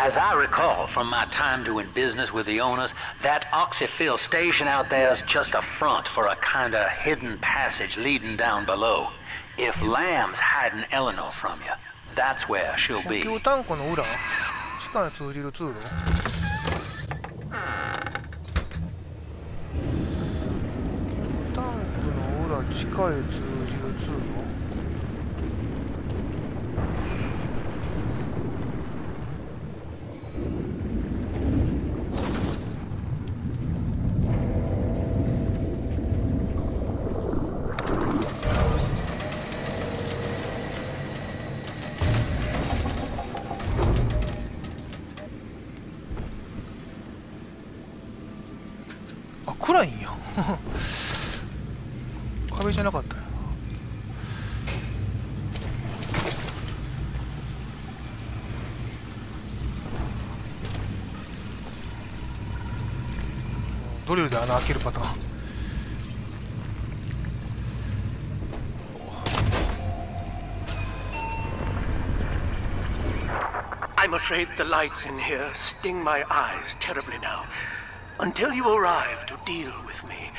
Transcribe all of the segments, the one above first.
As I recall from my time doing business with the owners, that oxyfill station out there is just a front for a kind of hidden passage leading down below. If Lamb's hiding Eleanor from you, that's where she'll be. 補給タンクの裏？地下に通じる通路？補給タンクの裏、地下へ通じる通路？暗いんや壁じゃなかったよ。ドリルで穴開けるパターン。I'm afraid the lights in here sting my eyes terribly now. Until you arrive to deal with me,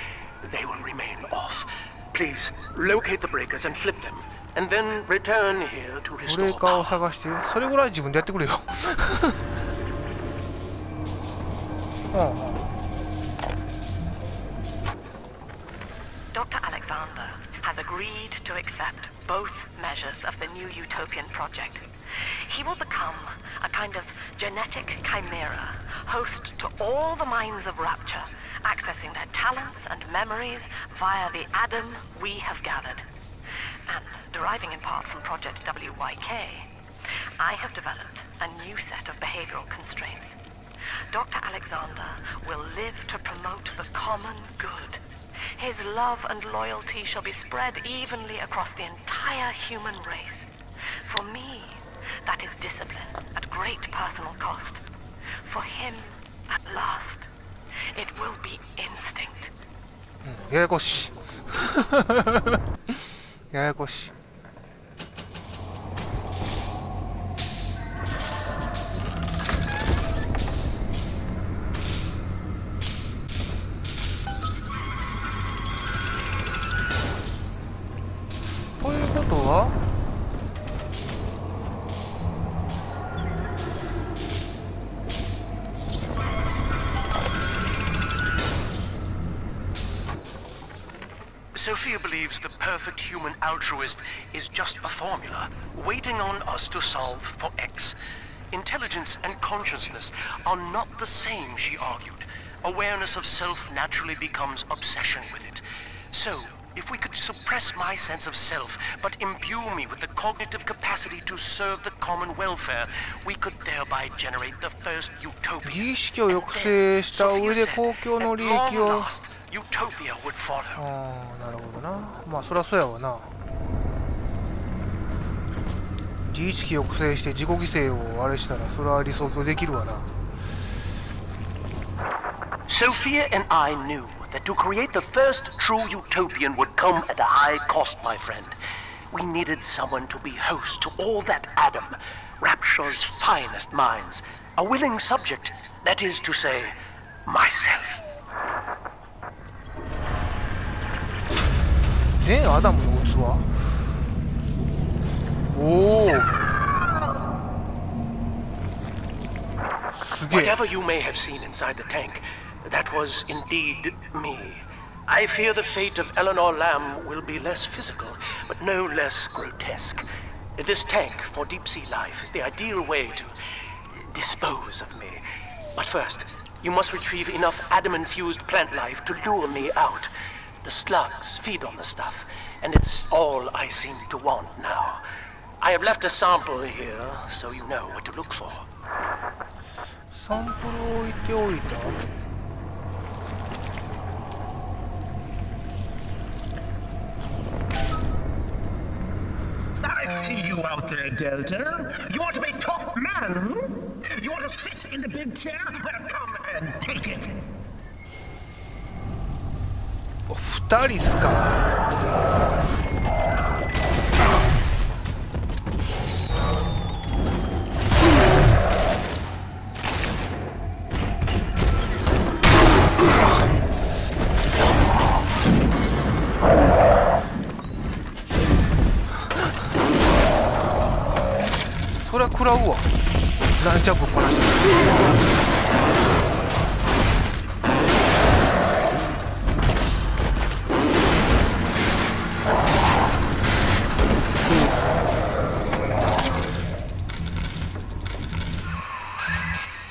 they will remain off. Please locate the breakers and flip them, and then return here to restore power. ブレーカーを探して、それぐらい自分でやってくれよ。Dr. Alexander has agreed to accept both measures of the new utopian project. He will become a kind of genetic chimera, host to all the minds of Rapture, accessing their talents and memories via the Adam we have gathered. And deriving in part from Project WYK, I have developed a new set of behavioral constraints. Dr. Alexander will live to promote the common good. His love and loyalty shall be spread evenly across the entire human race. For me, that is discipline at great personal cost. For him, at last, it will be instinct. ややこしい。ややこしい。ということはSophia believes the perfect human altruist is just a formula, waiting on us to solve for X. Intelligence and consciousness are not the same, she argued. Awareness of self naturally becomes obsession with it. So, if we could suppress my sense of self, but imbue me with the cognitive capacity to serve the common welfare, we could thereby generate the first utopia. 自意識を抑制した上で公共の利益を。Utopia would follow. ああ、なるほどな。まあそりゃそうやわな。自意識抑制して自己犠牲をあれしたらそれは理想郷できるわな。Sophia and I knew that to create the first true utopian would come at a high cost, my friend. We needed someone to be host to all that Adam, Rapture's finest minds, a willing subject, that is to say, myself. ね、アダムの器。おお。すげえ。 Whatever you may have seen inside the tank, that was indeed me. I fear the fate of Eleanor Lamb will be less physical, but no less grotesque. This tank for deep sea life is the ideal way to dispose of me. But first, you must retrieve enough Adam-infused plant life to lure me out. The slugs feed on the stuff, and it's all I seem to want now. I have left a sample here, so you know what to look for. サンプルを置いておいた。I see you out there, Delta. You want to be top man? You want to sit in the big chair? Well, come and take it. お、2人っすか。れは食らうわ。ランチャーぶっ放して。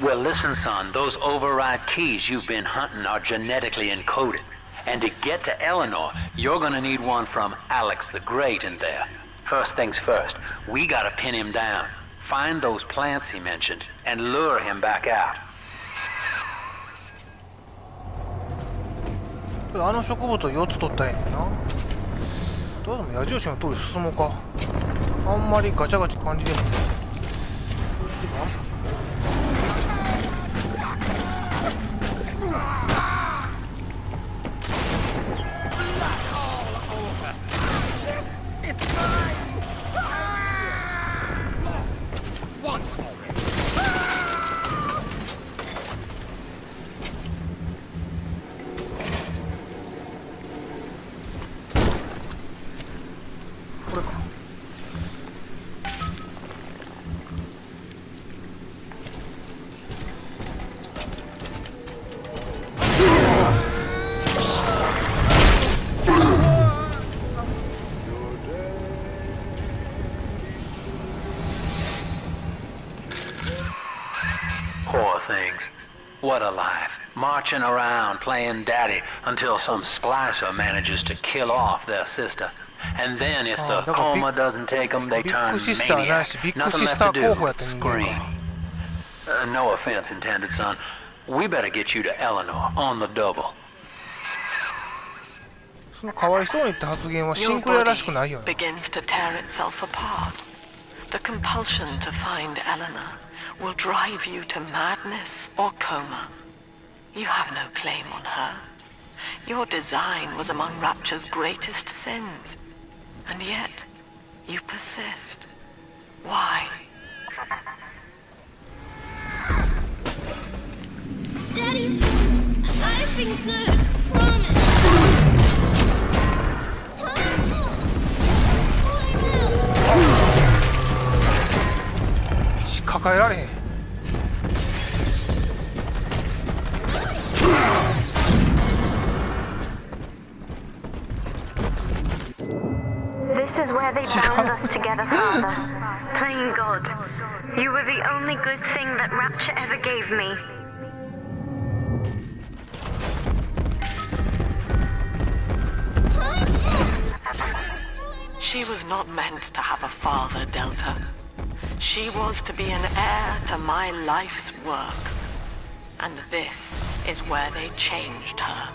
Well, listen, son, those override keys you've been hunting are genetically encoded. And to get to Eleanor, you're gonna need one from Alex the Great in there. First things first, we gotta pin him down. Find those plants he mentioned, and lure him back out. あの植物を4つ取ったんやねんな。どうでも矢印の通り進もうか。あんまりガチャガチャ感じでもね。これか。Poor things. What a life. Marching around playing daddy until some splicer manages to kill off their sister. And then if the coma doesn't take them, they turn maniac. Nothing left to do but scream. No offense intended, son. We better get you to Eleanor on the double. そのかわいそうにって発言はシンクレアらしくないよね。 begins to tear itself apart. The compulsion to find Eleanor will drive you to madness or coma. You have no claim on her. Your design was among Rapture's greatest sins. And yet, you persist. Why? Daddy, I've been good, promise. Time 抱えられへん。This is where they bound us together, Father. Playing God. You were the only good thing that Rapture ever gave me. She was not meant to have a father, Delta. She was to be an heir to my life's work. And this is where they changed her,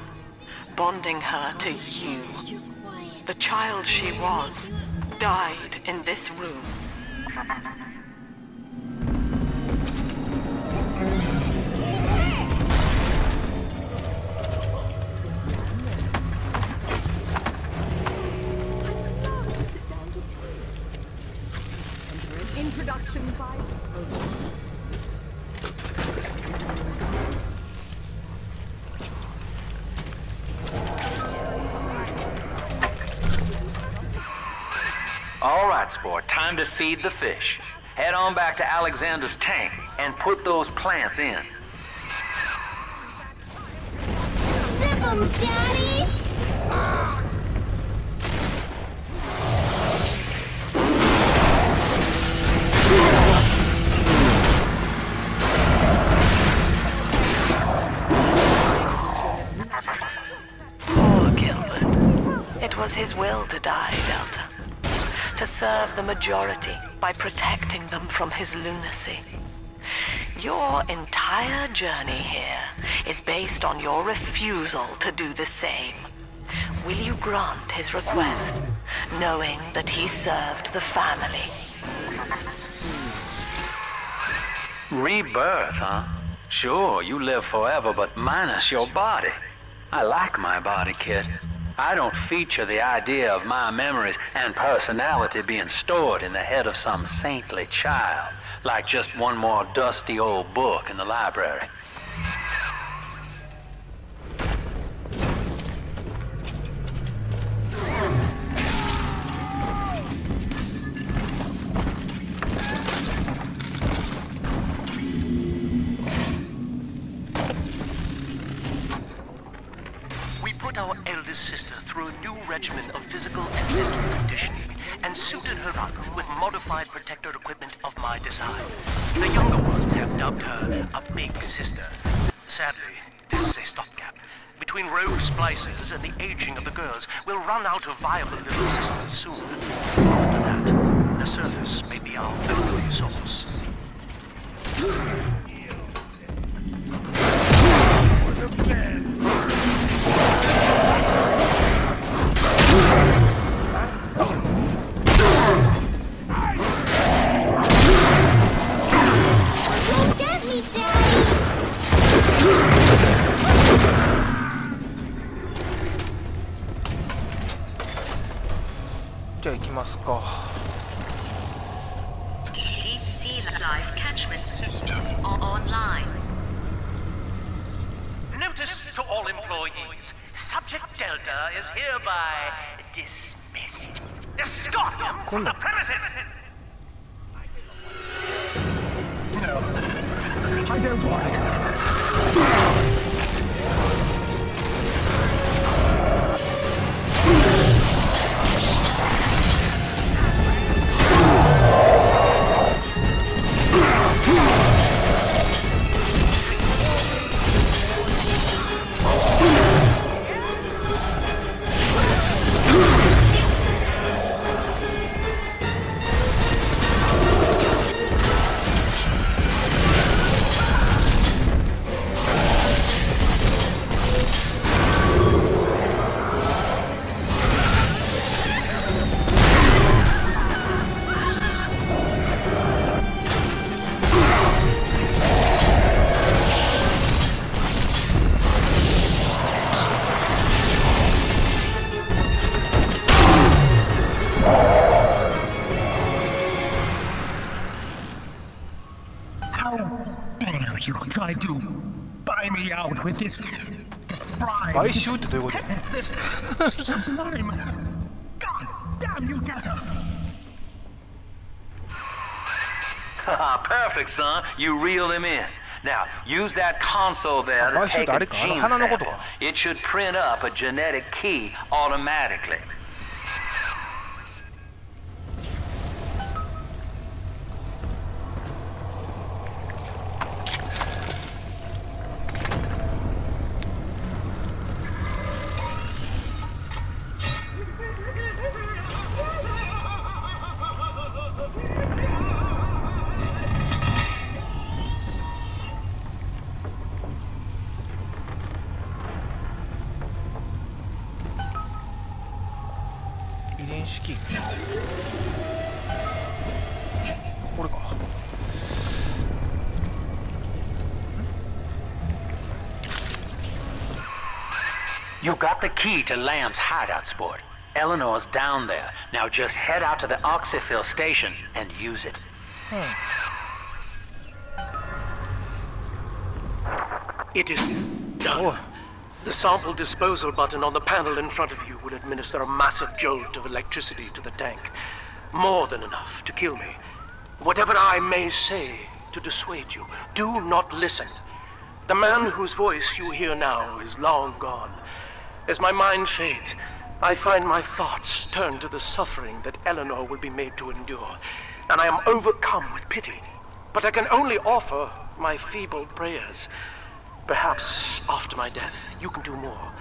bonding her to you. The child she was died in this room. Introduction by... All right, sport, time to feed the fish. Head on back to Alexander's tank and put those plants in. Sip 'em, Daddy! Poor Gilbert. It was his will to die, Delta. To serve the majority by protecting them from his lunacy. Your entire journey here is based on your refusal to do the same. Will you grant his request, knowing that he served the family? Rebirth, huh? Sure, you live forever, but minus your body. I like my body, kid. I don't feature the idea of my memories and personality being stored in the head of some saintly child, like just one more dusty old book in the library. put our eldest sister through a new regimen of physical and mental conditioning and suited her up with modified protector equipment of my design. The younger ones have dubbed her a big sister. Sadly, this is a stopgap. Between rogue splicers and the aging of the girls, we'll run out of viable little sisters soon. After that, the surface may be our only source. Don't get me, Daddy! じゃあ行きますか。 Deep sea life catchment system online. Notice to all employees, Subject Delta is hereby dismissed. Escort him from the premises! No, I don't want it. You tried to buy me out with this pride. 買収ってどういうこと？ It's this sublime. God damn you, Delta. Perfect, son. You reeled him in. Now, use that console there to take a gene sample. It should print up a genetic key automatically. You got the key to Lamb's hideout, sport. Eleanor's down there. Now just head out to the oxyfill station and use it. It is done. The sample disposal button on the panel in front of you will administer a massive jolt of electricity to the tank. More than enough to kill me. Whatever I may say to dissuade you, do not listen. The man whose voice you hear now is long gone. As my mind fades, I find my thoughts turn to the suffering that Eleanor will be made to endure, and I am overcome with pity. But I can only offer my feeble prayers. Perhaps after my death, you can do more.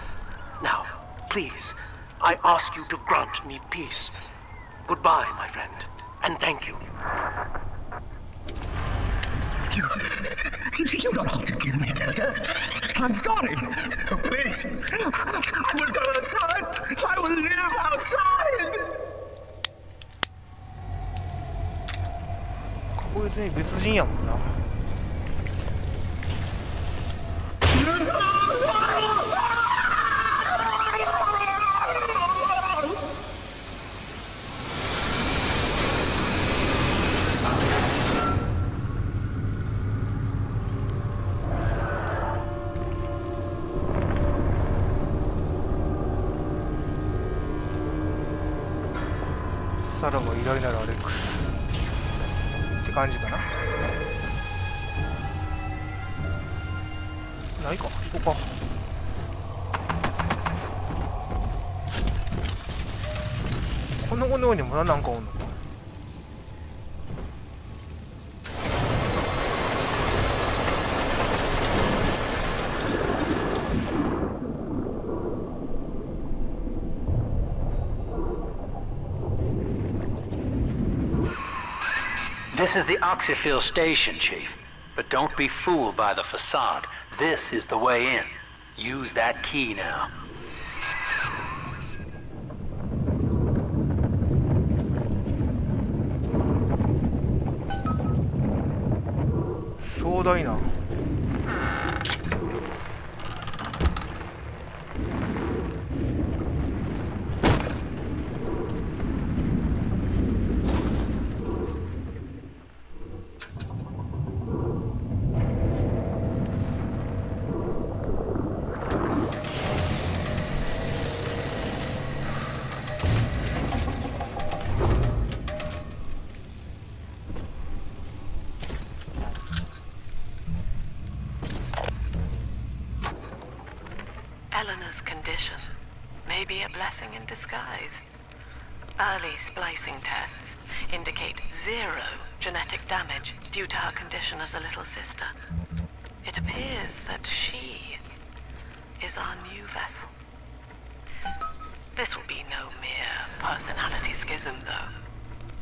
Now, please, I ask you to grant me peace. Goodbye, my friend, and thank you. You don't have to kill me, Delta. I'm sorry. Oh, please. I will go outside. I will live outside. こいつに別人やもんな。さらば偉大なるアレックスって感じかな。ないか、行こうか。この後のようにまだなんかおんのか。This is the Oxyfill station, Chief. But don't be fooled by the facade. This is the way in. Use that key now. 壮大な。Eleanor's condition may be a blessing in disguise. Early splicing tests indicate 0 genetic damage due to her condition as a little sister. It appears that she is our new vessel. This will be no mere personality schism, though.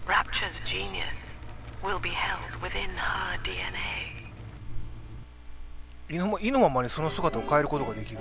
Rapture's genius will be held within her DNA. 意のままにその姿を変えることができる。